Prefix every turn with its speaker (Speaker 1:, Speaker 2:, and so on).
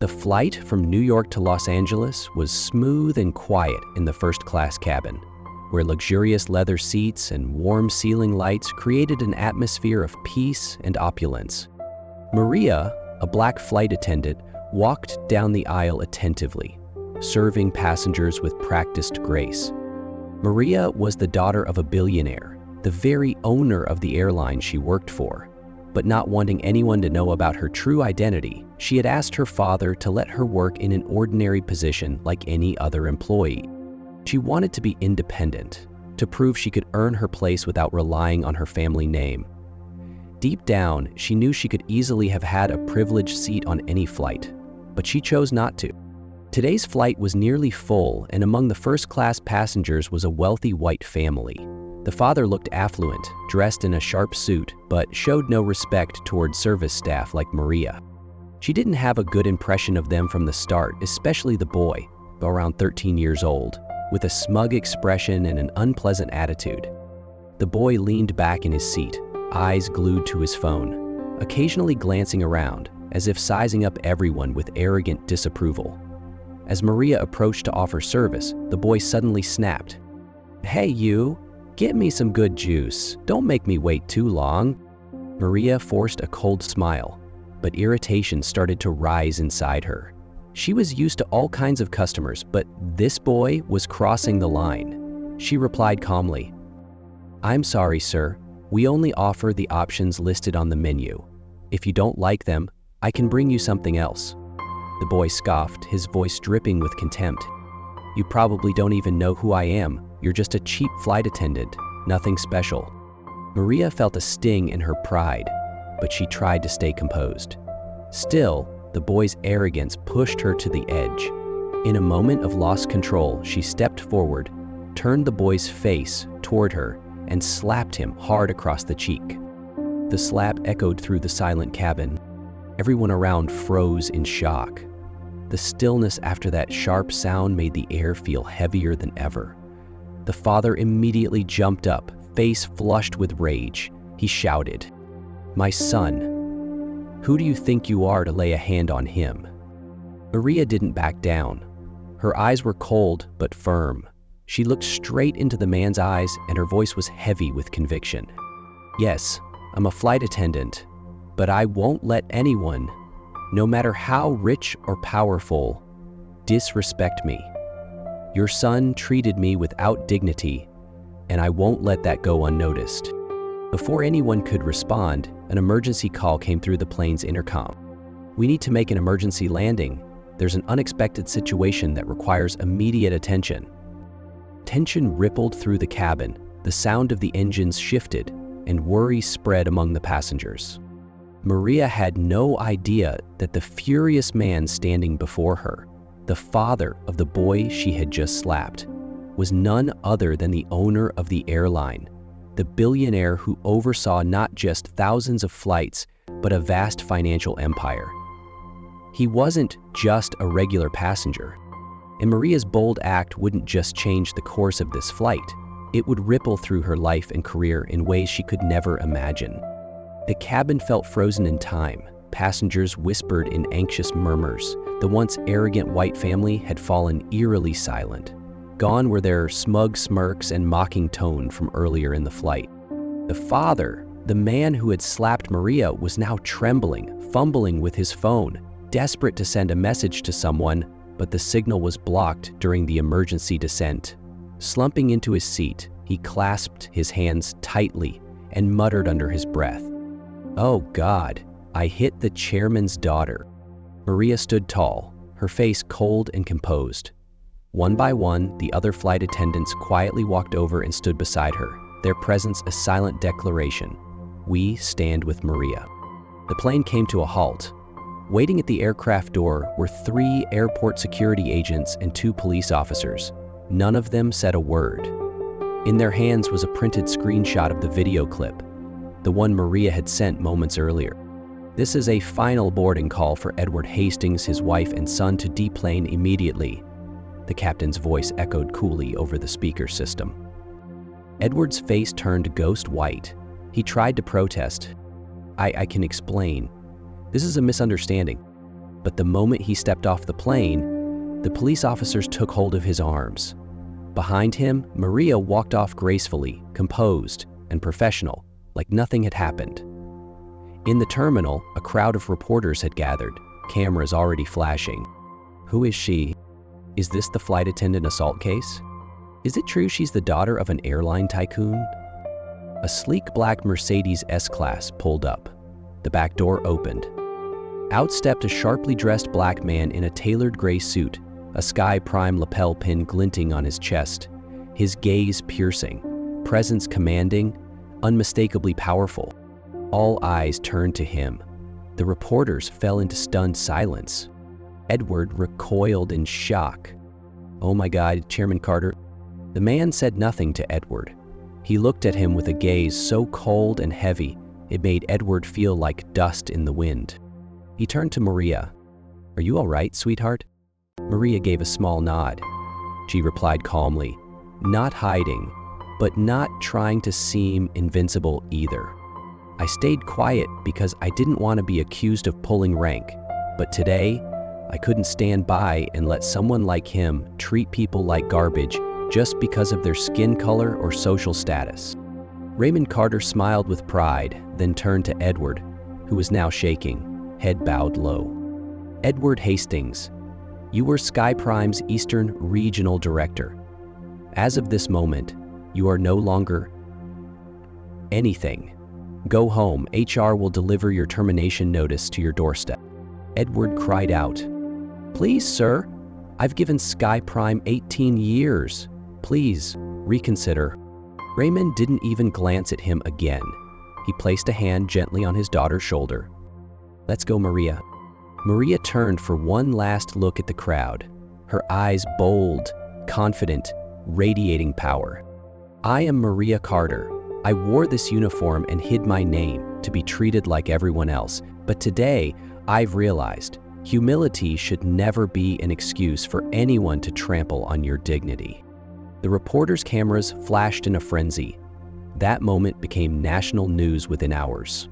Speaker 1: The flight from New York to Los Angeles was smooth and quiet in the first-class cabin, where luxurious leather seats and warm ceiling lights created an atmosphere of peace and opulence. Maria, a black flight attendant, walked down the aisle attentively, serving passengers with practiced grace. Maria was the daughter of a billionaire, the very owner of the airline she worked for. But not wanting anyone to know about her true identity, she had asked her father to let her work in an ordinary position like any other employee. She wanted to be independent, to prove she could earn her place without relying on her family name. Deep down, she knew she could easily have had a privileged seat on any flight, but she chose not to. Today's flight was nearly full, and among the first-class passengers was a wealthy white family. The father looked affluent, dressed in a sharp suit, but showed no respect toward service staff like Maria. She didn't have a good impression of them from the start, especially the boy, around 13 years old, with a smug expression and an unpleasant attitude. The boy leaned back in his seat, eyes glued to his phone, occasionally glancing around, as if sizing up everyone with arrogant disapproval. As Maria approached to offer service, the boy suddenly snapped. "Hey, you! Get me some good juice. Don't make me wait too long." Maria forced a cold smile, but irritation started to rise inside her. She was used to all kinds of customers, but this boy was crossing the line. She replied calmly, "I'm sorry, sir. We only offer the options listed on the menu. If you don't like them, I can bring you something else." The boy scoffed, his voice dripping with contempt. "You probably don't even know who I am. You're just a cheap flight attendant, nothing special." Maria felt a sting in her pride, but she tried to stay composed. Still, the boy's arrogance pushed her to the edge. In a moment of lost control, she stepped forward, turned the boy's face toward her, and slapped him hard across the cheek. The slap echoed through the silent cabin. Everyone around froze in shock. The stillness after that sharp sound made the air feel heavier than ever. The father immediately jumped up, face flushed with rage. He shouted, "My son, who do you think you are to lay a hand on him?" Maria didn't back down. Her eyes were cold but firm. She looked straight into the man's eyes, and her voice was heavy with conviction. "Yes, I'm a flight attendant, but I won't let anyone, no matter how rich or powerful, disrespect me. Your son treated me without dignity, and I won't let that go unnoticed." Before anyone could respond, an emergency call came through the plane's intercom. "We need to make an emergency landing. There's an unexpected situation that requires immediate attention." Tension rippled through the cabin, the sound of the engines shifted, and worry spread among the passengers. Maria had no idea that the furious man standing before her, the father of the boy she had just slapped, was none other than the owner of the airline, the billionaire who oversaw not just thousands of flights, but a vast financial empire. He wasn't just a regular passenger, and Maria's bold act wouldn't just change the course of this flight, it would ripple through her life and career in ways she could never imagine. The cabin felt frozen in time. Passengers whispered in anxious murmurs. The once arrogant white family had fallen eerily silent. Gone were their smug smirks and mocking tone from earlier in the flight. The father, the man who had slapped Maria, was now trembling, fumbling with his phone, desperate to send a message to someone, but the signal was blocked during the emergency descent. Slumping into his seat, he clasped his hands tightly and muttered under his breath, "Oh God, I hit the chairman's daughter." Maria stood tall, her face cold and composed. One by one, the other flight attendants quietly walked over and stood beside her, their presence a silent declaration. "We stand with Maria." The plane came to a halt. Waiting at the aircraft door were 3 airport security agents and 2 police officers. None of them said a word. In their hands was a printed screenshot of the video clip, the one Maria had sent moments earlier. "This is a final boarding call for Edward Hastings, his wife, and son to deplane immediately," the captain's voice echoed coolly over the speaker system. Edward's face turned ghost white. He tried to protest. I can explain. This is a misunderstanding." But the moment he stepped off the plane, the police officers took hold of his arms. Behind him, Maria walked off gracefully, composed, and professional, like nothing had happened. In the terminal, a crowd of reporters had gathered, cameras already flashing. Who is she? Is this the flight attendant assault case? Is it true she's the daughter of an airline tycoon? A sleek black Mercedes S-Class pulled up. The back door opened. Out stepped a sharply dressed black man in a tailored gray suit, a Sky Prime lapel pin glinting on his chest, his gaze piercing, presence commanding, unmistakably powerful. All eyes turned to him. The reporters fell into stunned silence. Edward recoiled in shock. "Oh my God, Chairman Carter." The man said nothing to Edward. He looked at him with a gaze so cold and heavy, it made Edward feel like dust in the wind. He turned to Maria. "Are you all right, sweetheart?" Maria gave a small nod. She replied calmly, not hiding, but not trying to seem invincible either. "I stayed quiet because I didn't want to be accused of pulling rank, but today, I couldn't stand by and let someone like him treat people like garbage just because of their skin color or social status." Raymond Carter smiled with pride, then turned to Edward, who was now shaking, head bowed low. "Edward Hastings, you were Sky Prime's Eastern Regional Director. As of this moment, you are no longer anything. Go home. HR will deliver your termination notice to your doorstep." Edward cried out, "Please, sir, I've given Sky Prime 18 years. Please, reconsider." Raymond didn't even glance at him again. He placed a hand gently on his daughter's shoulder. "Let's go, Maria." Maria turned for one last look at the crowd, her eyes bold, confident, radiating power. "I am Maria Carter. I wore this uniform and hid my name to be treated like everyone else, but today I've realized humility should never be an excuse for anyone to trample on your dignity." The reporters' cameras flashed in a frenzy. That moment became national news within hours.